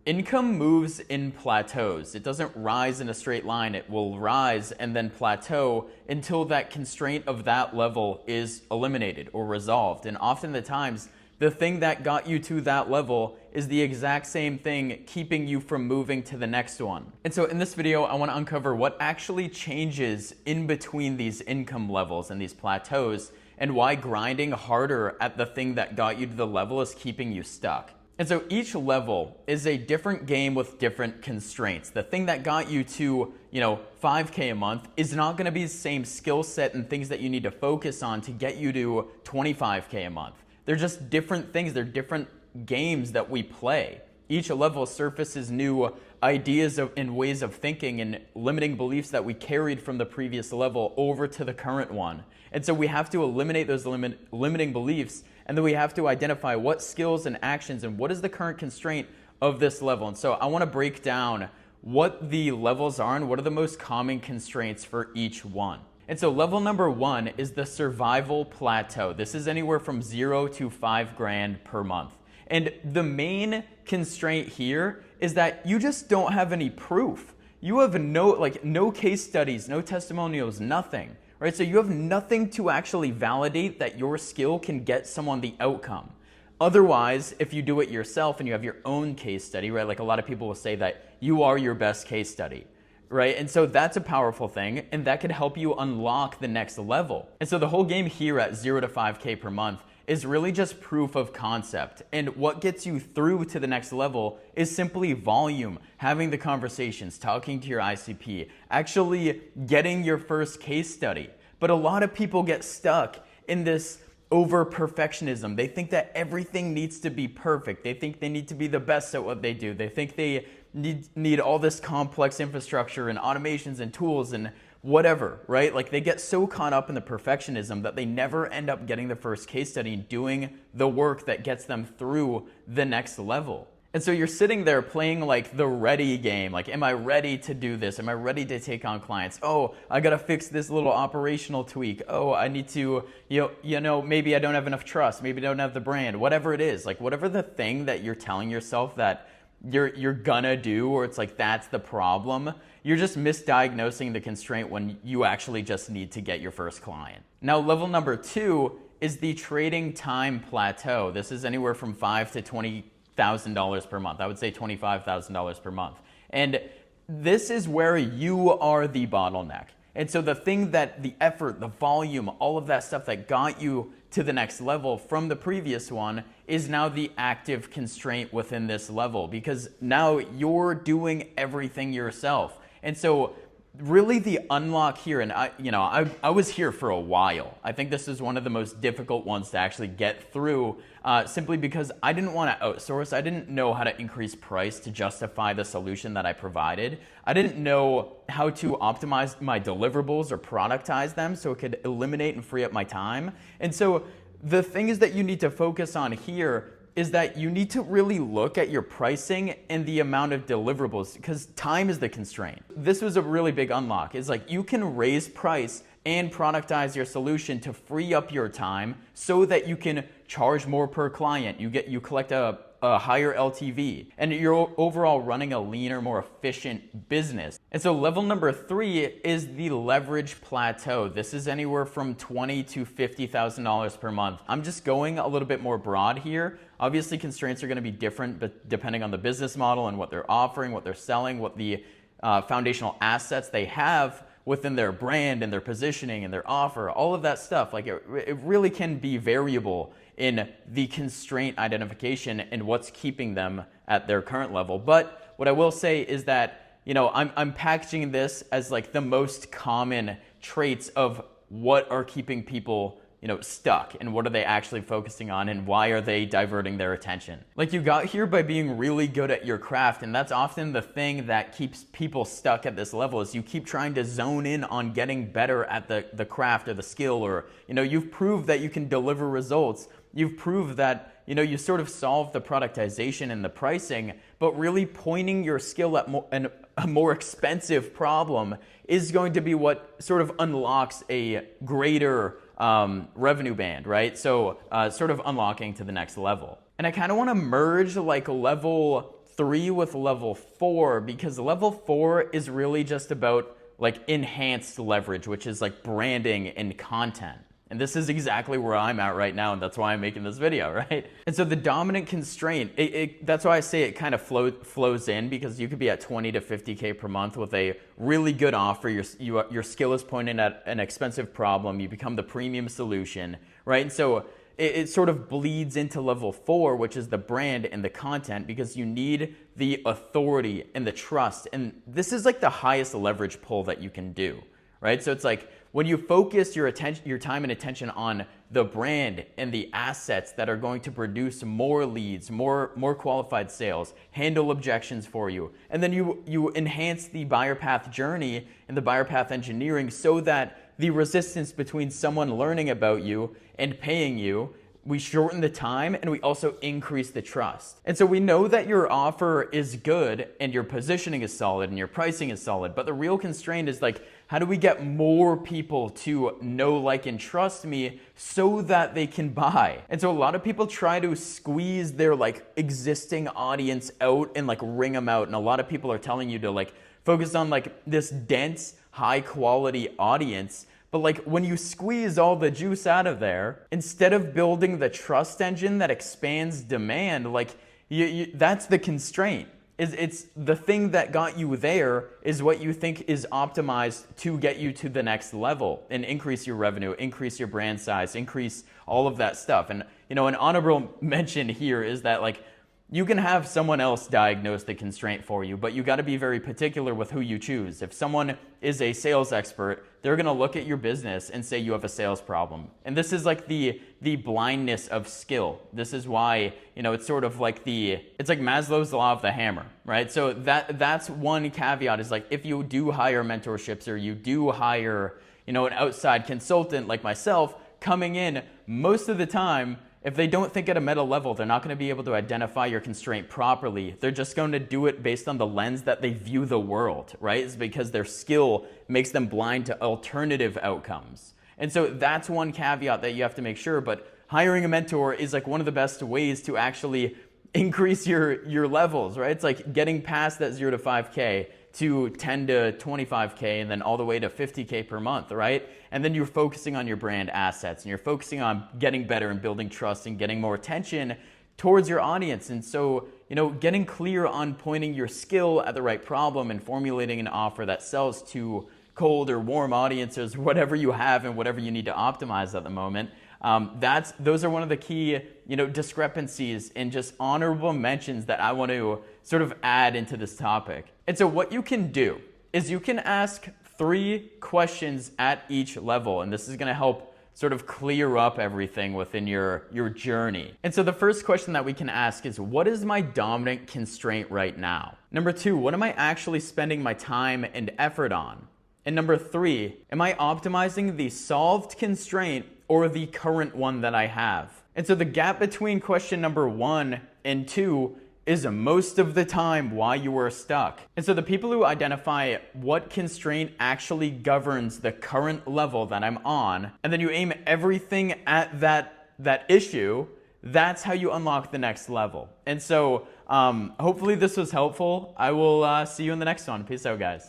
Income moves in plateaus. It doesn't rise in a straight line. It will rise and then plateau until that constraint of that level is eliminated or resolved. And often the times, the thing that got you to that level is the exact same thing keeping you from moving to the next one. And so in this video, I want to uncover what actually changes in between these income levels and these plateaus, and why grinding harder at the thing that got you to the level is keeping you stuck. And so each level is a different game with different constraints. The thing that got you to, 5K a month is not going to be the same skill set and things that you need to focus on to get you to 25K a month. They're just different things. They're different games that we play. Each level surfaces new ideas and ways of thinking and limiting beliefs that we carried from the previous level over to the current one. And so we have to eliminate those limiting beliefs, and then we have to identify what skills and actions and what is the current constraint of this level. And so I want to break down what the levels are and what are the most common constraints for each one. And so level number 1 is the survival plateau. This is anywhere from 0 to 5 grand per month. And the main constraint here is that you just don't have any proof. You have no case studies, no testimonials, nothing, right? So you have nothing to actually validate that your skill can get someone the outcome. Otherwise, if you do it yourself and you have your own case study, right? Like a lot of people will say that you are your best case study, right? And so that's a powerful thing, and that could help you unlock the next level. And so the whole game here at 0 to 5K per month is really just proof of concept. And what gets you through to the next level is simply volume, having the conversations, talking to your ICP, actually getting your first case study. But a lot of people get stuck in this over perfectionism. They think that everything needs to be perfect. They think they need to be the best at what they do. They think they need all this complex infrastructure and automations and tools and whatever, right? Like they get so caught up in the perfectionism that they never end up getting the first case study and doing the work that gets them through the next level. And so you're sitting there playing like the ready game. Like, am I ready to do this? Am I ready to take on clients? Oh, I got to fix this little operational tweak. Oh, I need to, maybe I don't have enough trust. Maybe I don't have the brand, whatever it is. Like whatever the thing that you're telling yourself that you're gonna do, or it's like that's the problem, you're just misdiagnosing the constraint when you actually just need to get your first client. Now, level number 2 is the trading time plateau. This is anywhere from $5,000 to $20,000 per month. I would say $25,000 per month. And this is where you are the bottleneck. And so the thing that the effort, the volume, all of that stuff that got you to the next level from the previous one is now the active constraint within this level, because now you're doing everything yourself. And so really the unlock here, and I was here for a while. I think this is one of the most difficult ones to actually get through, simply because I didn't want to outsource. I didn't know how to increase price to justify the solution that I provided. I didn't know how to optimize my deliverables or productize them so it could eliminate and free up my time. And so the thing is that you need to focus on here is that you need to really look at your pricing and the amount of deliverables, because time is the constraint. This was a really big unlock. It's like you can raise price and productize your solution to free up your time so that you can charge more per client. You collect a higher LTV, and you're overall running a leaner, more efficient business. And so level number 3 is the leverage plateau. This is anywhere from $20,000 to $50,000 per month. I'm just going a little bit more broad here. Obviously, constraints are going to be different, but depending on the business model and what they're offering, what they're selling, what the foundational assets they have within their brand and their positioning and their offer, all of that stuff, like it really can be variable in the constraint identification and what's keeping them at their current level. But what I will say is that, I'm packaging this as like the most common traits of what are keeping people stuck, and what are they actually focusing on, and why are they diverting their attention. Like, you got here by being really good at your craft, and that's often the thing that keeps people stuck at this level, is you keep trying to zone in on getting better at the craft or the skill, or you've proved that you can deliver results. You've proved that you sort of solve the productization and the pricing, but really pointing your skill at a more expensive problem is going to be what sort of unlocks a greater revenue band, right? So sort of unlocking to the next level. And I kind of want to merge like level 3 with level 4, because level 4 is really just about like enhanced leverage, which is like branding and content. And this is exactly where I'm at right now, and that's why I'm making this video, right? And so the dominant constraint, that's why I say it kind of flows in, because you could be at 20 to 50K per month with a really good offer. Your skill is pointing at an expensive problem. You become the premium solution, right? And so it sort of bleeds into level 4, which is the brand and the content, because you need the authority and the trust. And this is like the highest leverage pull that you can do, right? So it's like, when you focus your time and attention on the brand and the assets that are going to produce more leads, more qualified sales, handle objections for you, and then you enhance the buyer path journey and the buyer path engineering so that the resistance between someone learning about you and paying you, we shorten the time and we also increase the trust. And so we know that your offer is good and your positioning is solid and your pricing is solid, but the real constraint is like, how do we get more people to know, like, and trust me so that they can buy? And so a lot of people try to squeeze their like existing audience out and like wring them out. And a lot of people are telling you to like focus on like this dense, high quality audience. But like when you squeeze all the juice out of there, instead of building the trust engine that expands demand, like that's the constraint. It's the thing that got you there is what you think is optimized to get you to the next level and increase your revenue, increase your brand size, increase all of that stuff. And an honorable mention here is that like you can have someone else diagnose the constraint for you, but you got to be very particular with who you choose. If someone is a sales expert, they're going to look at your business and say you have a sales problem. And this is like the blindness of skill. This is why, it's sort of like it's like Maslow's law of the hammer, right? So that's one caveat is like, if you do hire mentorships or you do hire, an outside consultant like myself coming in, most of the time, if they don't think at a meta level, they're not going to be able to identify your constraint properly. They're just going to do it based on the lens that they view the world, right? It's because their skill makes them blind to alternative outcomes. And so that's one caveat that you have to make sure. But hiring a mentor is like one of the best ways to actually increase your levels, right? It's like getting past that 0 to 5K to 10 to 25K and then all the way to 50K per month, right? And then you're focusing on your brand assets and you're focusing on getting better and building trust and getting more attention towards your audience. And so, getting clear on pointing your skill at the right problem and formulating an offer that sells to cold or warm audiences, whatever you have and whatever you need to optimize at the moment. Those are one of the key, discrepancies and just honorable mentions that I want to sort of add into this topic. And so what you can do is you can ask 3 questions at each level, and this is going to help sort of clear up everything within your journey. And so the first question that we can ask is, what is my dominant constraint right now? Number 2, what am I actually spending my time and effort on? And number 3, am I optimizing the solved constraint or the current one that I have? And so the gap between question number 1 and 2 is most of the time why you are stuck. And so the people who identify what constraint actually governs the current level that I'm on, and then you aim everything at that issue, that's how you unlock the next level. And so hopefully this was helpful. I will see you in the next one. Peace out, guys.